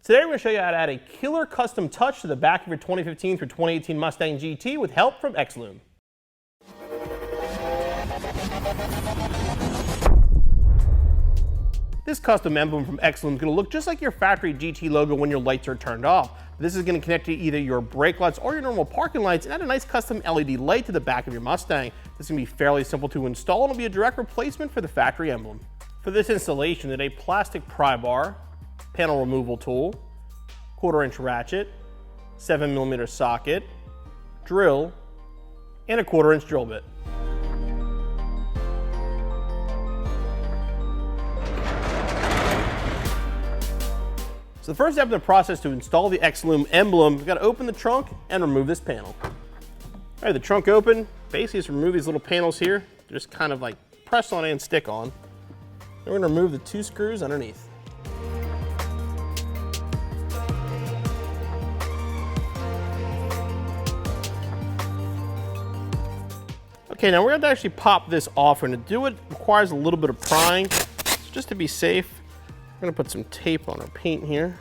Today we're going to show you how to add a killer custom touch to the back of your 2015 through 2018 Mustang GT with help from X-Lume. This custom emblem from X-Lume is going to look just like your factory GT logo when your lights are turned off. This is going to connect to either your brake lights or your normal parking lights and add a nice custom LED light to the back of your Mustang. This is going to be fairly simple to install and will be a direct replacement for the factory emblem. For this installation, it a plastic pry bar, panel removal tool, 1/4-inch ratchet, 7mm socket, drill, and a 1/4-inch drill bit. So the first step in the process to install the X-Lume emblem, we've got to open the trunk and remove this panel. All right, the trunk open, basically just remove these little panels here. They're just kind of like press on and stick on. Then we're going to remove the 2 screws underneath. Okay, now we're going to actually pop this off. We're going to do it, requires a little bit of prying. So just to be safe, we're going to put some tape on our paint here.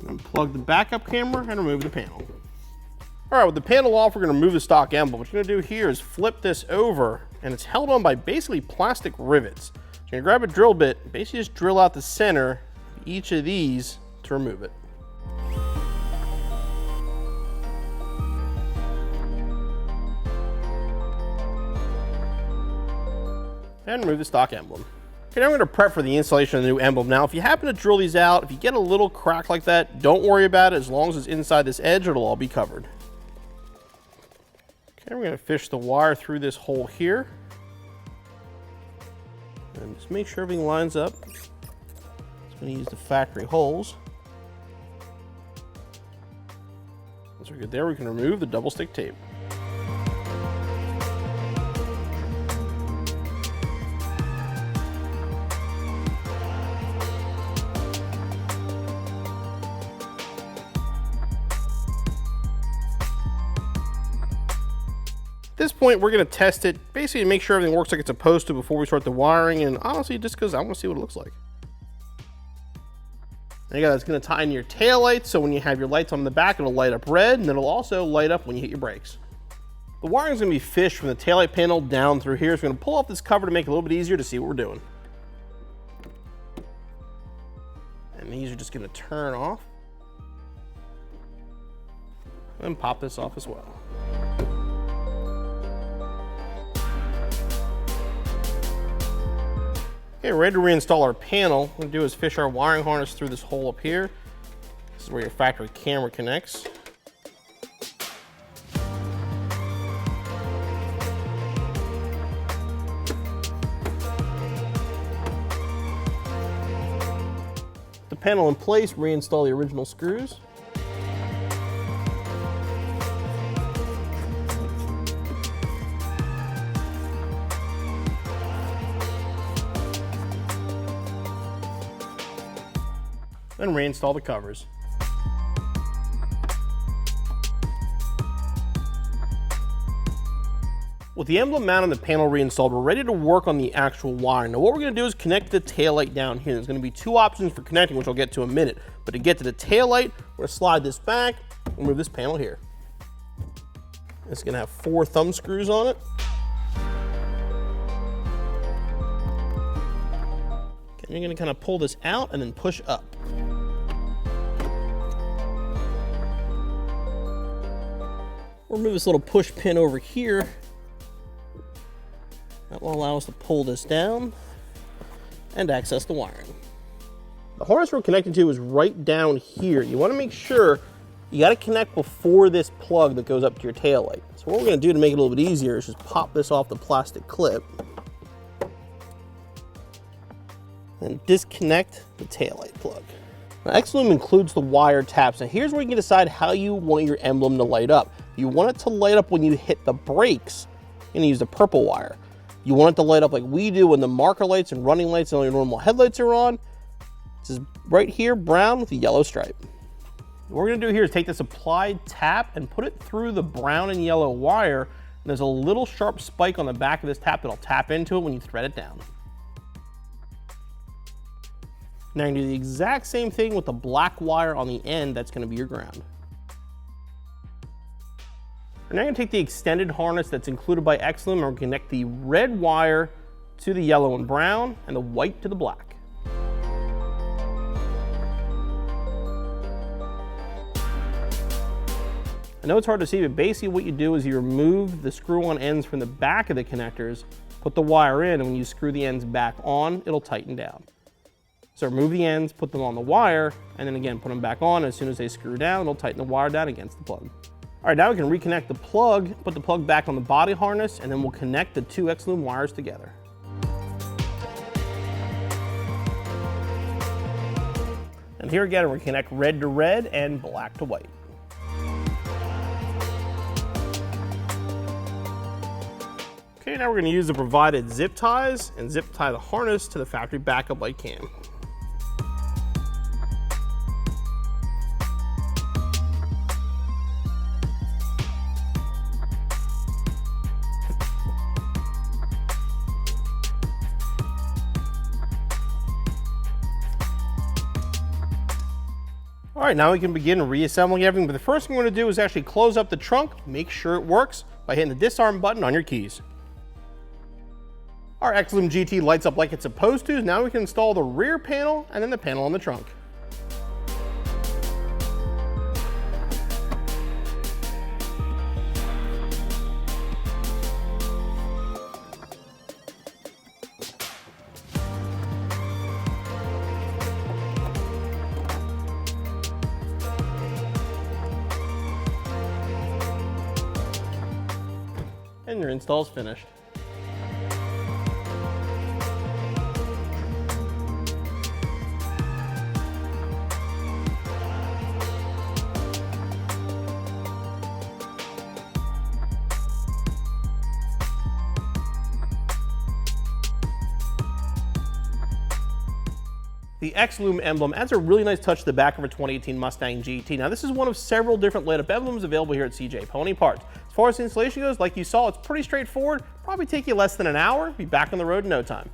Unplug the backup camera and remove the panel. All right, with the panel off, we're going to remove the stock emblem. What you're going to do here is flip this over, and it's held on by basically plastic rivets. So you're going to grab a drill bit, basically just drill out the center of each of these to remove it. And remove the stock emblem. Okay, now we're going to prep for the installation of the new emblem. Now, if you happen to drill these out, if you get a little crack like that, don't worry about it. As long as it's inside this edge, it'll all be covered. Okay, we're going to fish the wire through this hole here. And just make sure everything lines up. Just going to use the factory holes. Once we're good there, we can remove the double stick tape. At this point, we're going to test it, basically to make sure everything works like it's supposed to before we start the wiring, and honestly, just because I want to see what it looks like. There you go, that's going to tie into your tail lights, so when you have your lights on the back, it'll light up red, and it'll also light up when you hit your brakes. The wiring is going to be fished from the taillight panel down through here, so we're going to pull off this cover to make it a little bit easier to see what we're doing. And these are just going to turn off. And pop this off as well. Okay, we're ready to reinstall our panel. What we're going to do is fish our wiring harness through this hole up here. This is where your factory camera connects. The panel in place, reinstall the original screws. And reinstall the covers. With the emblem mount on the panel reinstalled, we're ready to work on the actual wiring. Now what we're going to do is connect the taillight down here. There's going to be 2 options for connecting, which I'll get to in a minute. But to get to the taillight, we're going to slide this back and move this panel here. It's going to have 4 thumb screws on it. Okay, you're going to kind of pull this out and then push up. We'll remove this little push pin over here. That will allow us to pull this down and access the wiring. The harness we're connecting to is right down here. You want to make sure you got to connect before this plug that goes up to your tail light. So what we're going to do to make it a little bit easier is just pop this off the plastic clip and disconnect the tail light plug. Now, X-Lume includes the wire taps. Now here's where you can decide how you want your emblem to light up. You want it to light up when you hit the brakes, you're going to use the purple wire. You want it to light up like we do when the marker lights and running lights and all your normal headlights are on. This is right here, brown with a yellow stripe. What we're gonna do here is take this applied tap and put it through the brown and yellow wire. And there's a little sharp spike on the back of this tap that'll tap into it when you thread it down. Now you're gonna do the exact same thing with the black wire on the end that's gonna be your ground. We're now gonna take the extended harness that's included by X-Lume and we're gonna connect the red wire to the yellow and brown and the white to the black. I know it's hard to see, but basically what you do is you remove the screw-on ends from the back of the connectors, put the wire in, and when you screw the ends back on, it'll tighten down. So remove the ends, put them on the wire, and then again, put them back on. As soon as they screw down, it'll tighten the wire down against the plug. All right, now we can reconnect the plug, put the plug back on the body harness, and then we'll connect the two X-Lume wires together. And here again, we're gonna connect red to red and black to white. Okay, now we're going to use the provided zip ties and zip tie the harness to the factory backup light cam. All right, now we can begin reassembling everything, but the first thing we're going to do is actually close up the trunk, make sure it works by hitting the disarm button on your keys. Our X-Lume GT lights up like it's supposed to. Now we can install the rear panel and then the panel on the trunk. And your install is finished. The X-Lume emblem adds a really nice touch to the back of our 2018 Mustang GT. Now this is one of several different lit up emblems available here at CJ Pony Parts. As far as the installation goes, like you saw, it's pretty straightforward. Probably take you less than an hour. Be back on the road in no time.